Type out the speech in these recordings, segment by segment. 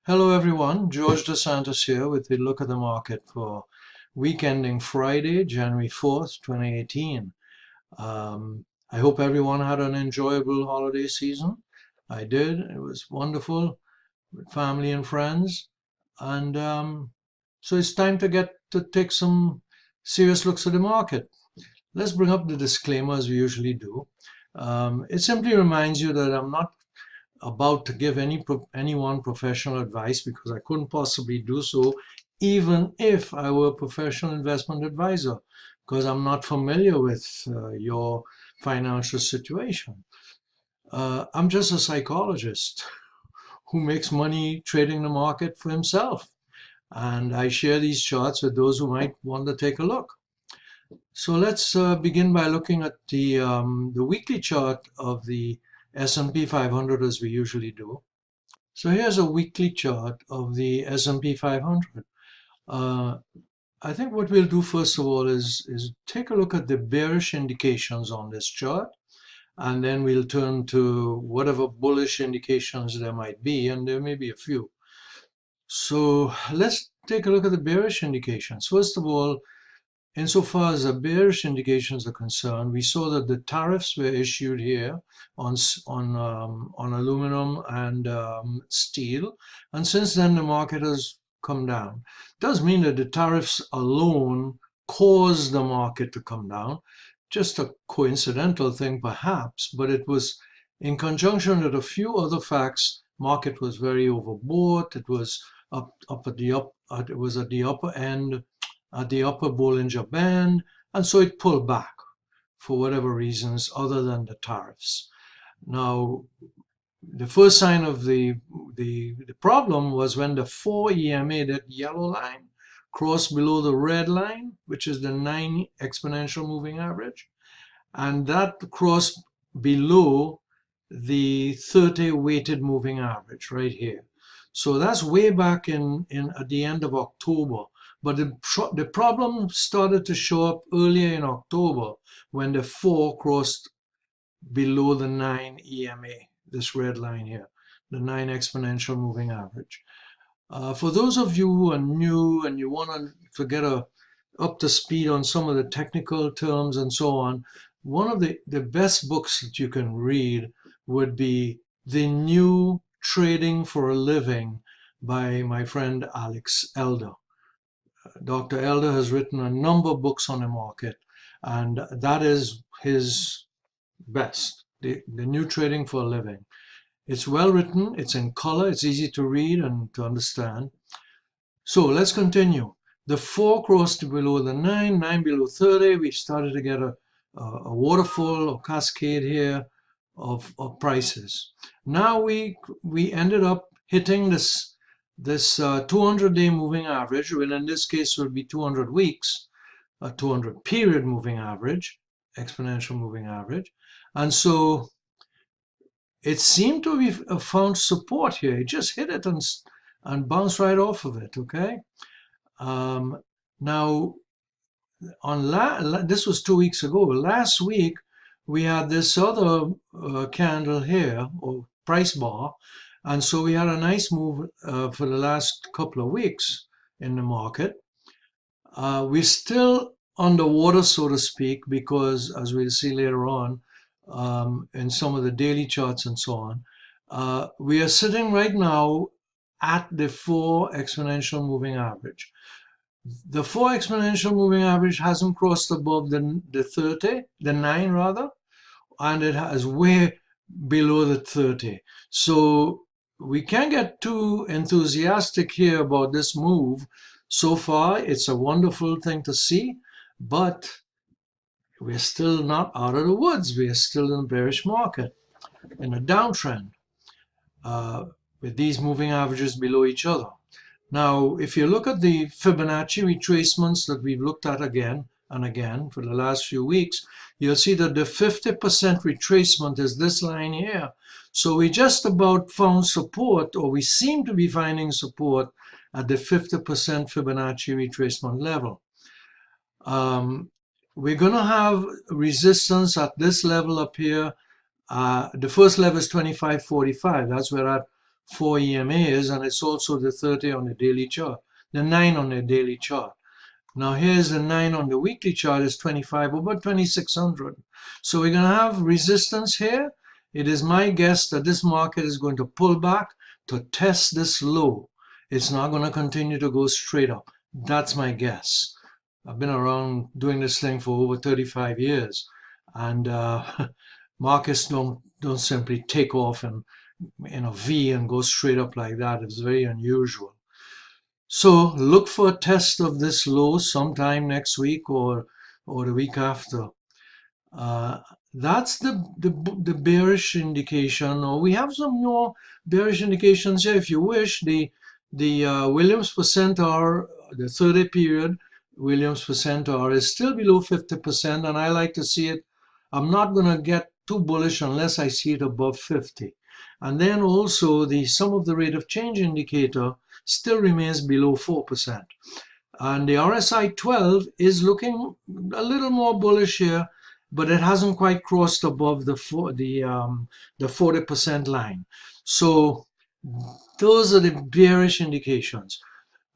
Hello everyone, George DeSantis here with a look at the market for week ending Friday, January 4th, 2018. I hope everyone had an enjoyable holiday season. I did. It was wonderful with family and friends. And so it's time to get to take some serious looks at the market. Let's bring up the disclaimer as we usually do. It simply reminds you that I'm not about to give anyone professional advice because I couldn't possibly do so even if I were a professional investment advisor because I'm not familiar with your financial situation. I'm just a psychologist who makes money trading the market for himself. And I share these charts with those who might want to take a look. So let's begin by looking at the weekly chart of the S&P 500 as we usually do. So here's a weekly chart of the S&P 500. I think what we'll do first of all is take a look at the bearish indications on this chart, and then we'll turn to whatever bullish indications there might be, and there may be a few. So let's take a look at the bearish indications. First of all, insofar as the bearish indications are concerned, we saw that the tariffs were issued here on aluminum and steel, and since then the market has come down. It does mean that the tariffs alone caused the market to come down. Just a coincidental thing perhaps, but it was in conjunction with a few other facts. Market was very overbought. It was it was at the upper end, at the upper Bollinger Band, and so it pulled back for whatever reasons other than the tariffs. Now, the first sign of the problem was when the 4 EMA, that yellow line, crossed below the red line, which is the 9 exponential moving average, and that crossed below the 30 weighted moving average right here. So that's way back in at the end of October. But the problem started to show up earlier in October when the 4 crossed below the 9 EMA, this red line here, the 9 exponential moving average. For those of you who are new and you want to get up to speed on some of the technical terms and so on, one of the best books that you can read would be The New Trading for a Living by my friend Alex Elder. Dr. Elder has written a number of books on the market, and that is his best, the New Trading for a Living. It's well written, it's in color, it's easy to read and to understand. So let's continue. The 4 crossed below the 9, 9 below 30. We started to get a waterfall or cascade here of prices. Now we ended up hitting this 200-day moving average, well, in this case will be 200 weeks, a 200 period moving average, exponential moving average. And so it seemed to have found support here. It just hit it and bounced right off of it, okay? Now, this was 2 weeks ago. Last week, we had this other candle here, or price bar, and so we had a nice move for the last couple of weeks in the market. We're still underwater, so to speak, because as we'll see later on in some of the daily charts and so on, we are sitting right now at the 4 exponential moving average. The 4 exponential moving average hasn't crossed above the 30, the 9 rather, and it has way below the 30. So we can't get too enthusiastic here about this move. So far, it's a wonderful thing to see, but we're still not out of the woods. We are still in a bearish market, in a downtrend, with these moving averages below each other. Now, if you look at the Fibonacci retracements that we've looked at again and again for the last few weeks, you'll see that the 50% retracement is this line here. So we just about found support, or we seem to be finding support at the 50% Fibonacci retracement level. We're going to have resistance at this level up here. The first level is 25.45. That's where that 4 EMAs, and it's also the 30 on the daily chart, the 9 on the daily chart. Now here's the 9 on the weekly chart is 25, about 2600. So we're going to have resistance here. It is my guess that this market is going to pull back to test this low. It's not going to continue to go straight up. That's my guess. I've been around doing this thing for over 35 years, and markets don't simply take off and in a V and go straight up like that. It's very unusual. So look for a test of this low sometime next week or the week after. That's the bearish indication. Or we have some more bearish indications here if you wish. The Williams percent R, the 30 period Williams percent R is still below 50%, and I like to see it. I'm not going to get too bullish unless I see it above 50. And then also the sum of the rate of change indicator still remains below 4%. And the RSI 12 is looking a little more bullish here, but it hasn't quite crossed above the 40% line. So those are the bearish indications.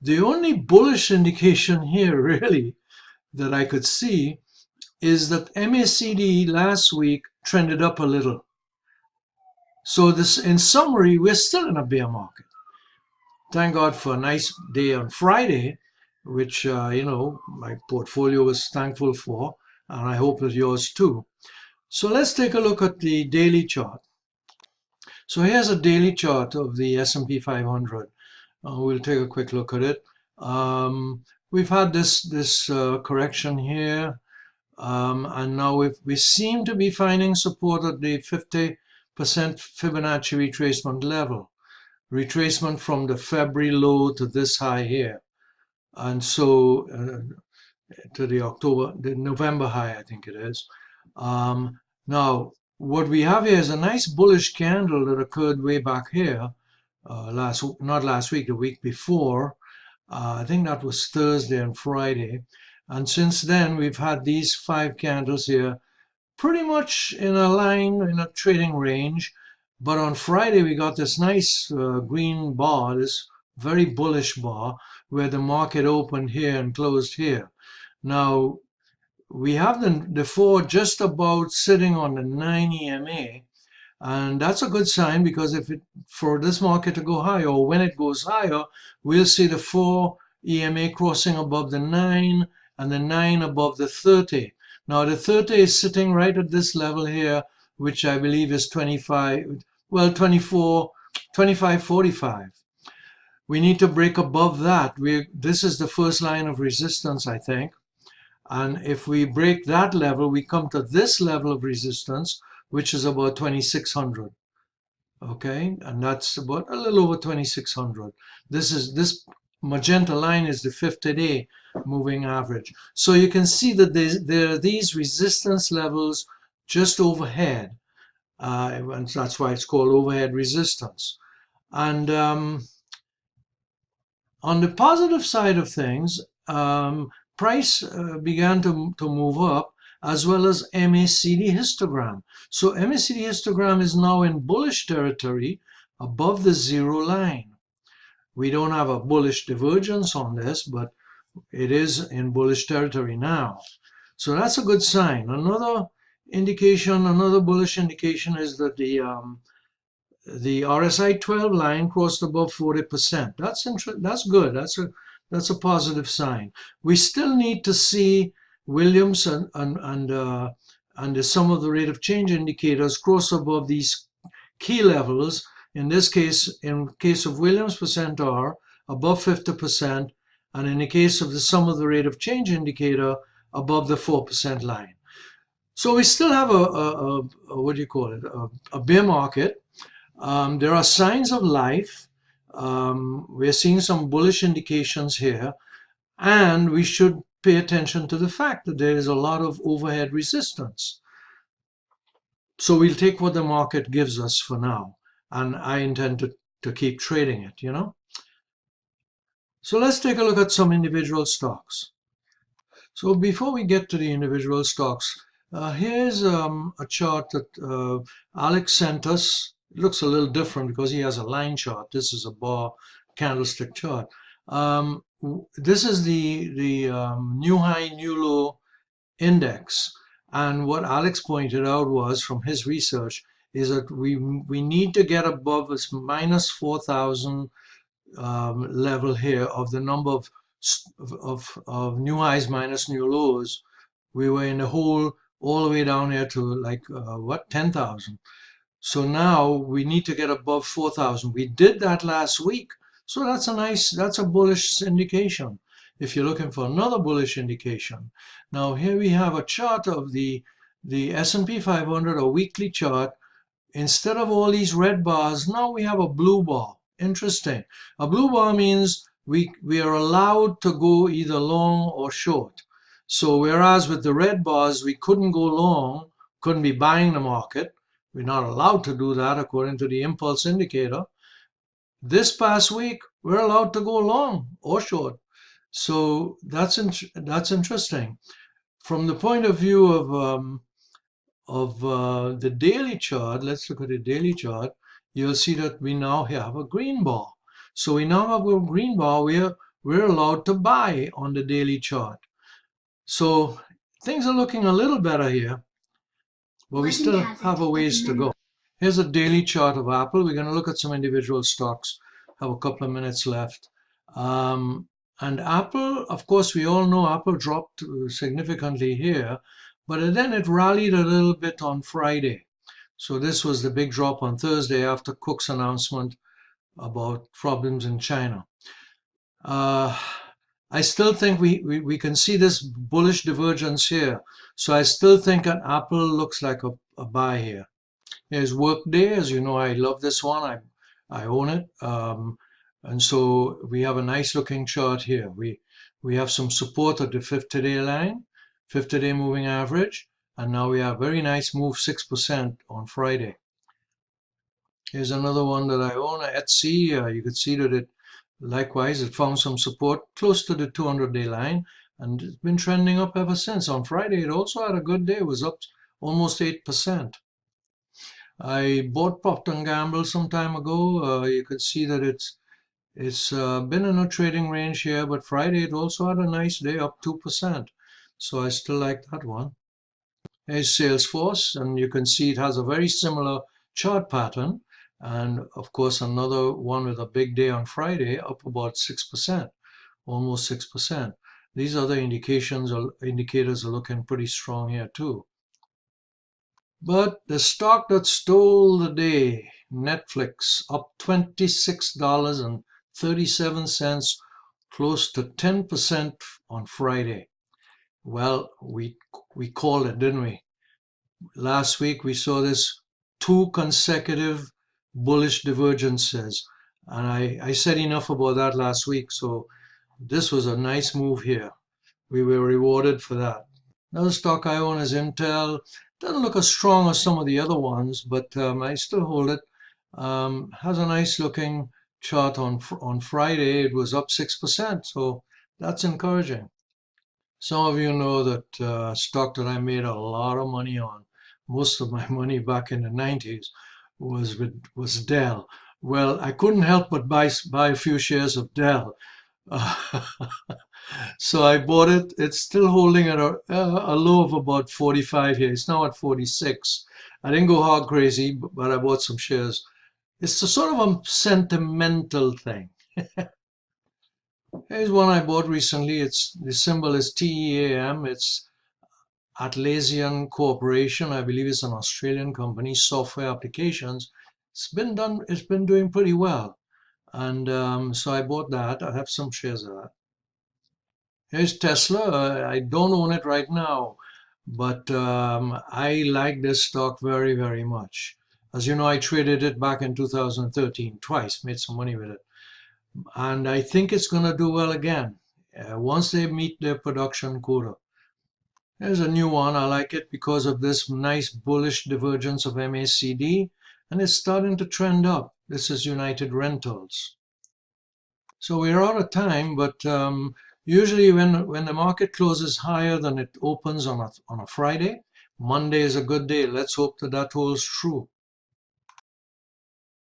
The only bullish indication here really that I could see is that MACD last week trended up a little. So this, in summary, we're still in a bear market. Thank God for a nice day on Friday, which, my portfolio was thankful for, and I hope that yours too. So let's take a look at the daily chart. So here's a daily chart of the S&P 500. We'll take a quick look at it. We've had this correction here, and now we seem to be finding support at the 50% Fibonacci retracement level. Retracement from the February low to this high here, and so to the November high, I think it is. Now what we have here is a nice bullish candle that occurred way back here, not last week, the week before. I think that was Thursday and Friday, and since then we've had these 5 candles here pretty much in a line, in a trading range. But on Friday, we got this nice green bar, this very bullish bar, where the market opened here and closed here. Now, we have the 4 just about sitting on the 9 EMA, and that's a good sign, because for this market to go higher, or when it goes higher, we'll see the 4 EMA crossing above the 9 and the 9 above the 30. Now, the 30 is sitting right at this level here, which I believe is 25.45. We need to break above that. This is the first line of resistance, I think. And if we break that level, we come to this level of resistance, which is about 2600. Okay, and that's about a little over 2600. This magenta line is the 50-day moving average. So you can see that there are these resistance levels just overhead, and that's why it's called overhead resistance. And on the positive side of things, price began to move up, as well as MACD histogram. So MACD histogram is now in bullish territory above the 0 line. We don't have a bullish divergence on this, but it is in bullish territory now. So that's a good sign. Another indication, another bullish indication, is that the RSI 12 line crossed above 40%. That's good. That's a positive sign. We still need to see Williams and the sum of the rate of change indicators cross above these key levels. In this case, in case of Williams percent R, above 50%, and in the case of the sum of the rate of change indicator, above the 4% line. So we still have a bear market. There are signs of life. We're seeing some bullish indications here, and we should pay attention to the fact that there is a lot of overhead resistance. So we'll take what the market gives us for now, and I intend to keep trading it, you know. So let's take a look at some individual stocks. So before we get to the individual stocks, here's a chart that Alex sent us It looks a little different because he has a line chart. This is a bar candlestick chart. This is the new high, new low index. And what Alex pointed out was from his research is that we need to get above this minus 4,000 level here of the number of new highs minus new lows. We were in the hole all the way down here to like 10,000. So now we need to get above 4,000. We did that last week. So that's a bullish indication. If you're looking for another bullish indication. Now here we have a chart of the S&P 500, a weekly chart. Instead of all these red bars, now we have a blue bar. Interesting. A blue bar means we are allowed to go either long or short. So whereas with the red bars, we couldn't go long, couldn't be buying the market. We're not allowed to do that according to the impulse indicator. This past week, we're allowed to go long or short. So that's interesting. From the point of view of the daily chart, let's look at the daily chart. You'll see that we now have a green bar. So we now have a green bar where we're allowed to buy on the daily chart. So things are looking a little better here, but we still have a ways to go. Here's a daily chart of Apple. We're going to look at some individual stocks. Have a couple of minutes left. And Apple, of course, we all know Apple dropped significantly here, but then it rallied a little bit on Friday. So this was the big drop on Thursday after Cook's announcement about problems in China. I still think we can see this bullish divergence here. So I still think that Apple looks like a buy here. Here's Workday. As you know, I love this one. I own it. And so we have a nice looking chart here. We have some support at the 50-day line, 50-day moving average. And now we have very nice move, 6% on Friday. Here's another one that I own, Etsy. You can see that it found some support close to the 200-day line, and it's been trending up ever since. On Friday, it also had a good day. It was up almost 8%. I bought Procter & Gamble some time ago. You can see that it's been in a trading range here, but Friday it also had a nice day, up 2%. So I still like that one. Here's Salesforce, and you can see it has a very similar chart pattern. And of course, another one with a big day on Friday, up about 6%, almost 6%. These other indicators are looking pretty strong here too. But the stock that stole the day, Netflix, up $26.37, close to 10% on Friday. Well, we called it, didn't we? Last week we saw this 2 consecutive bullish divergences, and I said enough about that last week. So this was a nice move here. We were rewarded for that. Another stock I own is Intel. Doesn't look as strong as some of the other ones, but I still hold it. Has a nice looking chart on Friday. It was up 6%, so that's encouraging. Some of you know that stock that I made a lot of money on, most of my money back in the 90s, was Dell. Well, I couldn't help but buy a few shares of Dell. So I bought it. It's still holding at a low of about 45 here. It's now at 46. I didn't go hard crazy, but I bought some shares. It's a sort of a sentimental thing. Here's one I bought recently. The symbol is TEAM. It's Atlassian Corporation. I believe it's an Australian company, software applications. It's been doing pretty well. And so I bought that. I have some shares of that. Here's Tesla. I don't own it right now, but I like this stock very, very much. As you know, I traded it back in 2013 twice, made some money with it. And I think it's going to do well again once they meet their production quota. Here's a new one. I like it because of this nice bullish divergence of MACD, and it's starting to trend up. This is United Rentals. So we're out of time, but usually when the market closes higher than it opens on a Friday, Monday is a good day. Let's hope that holds true.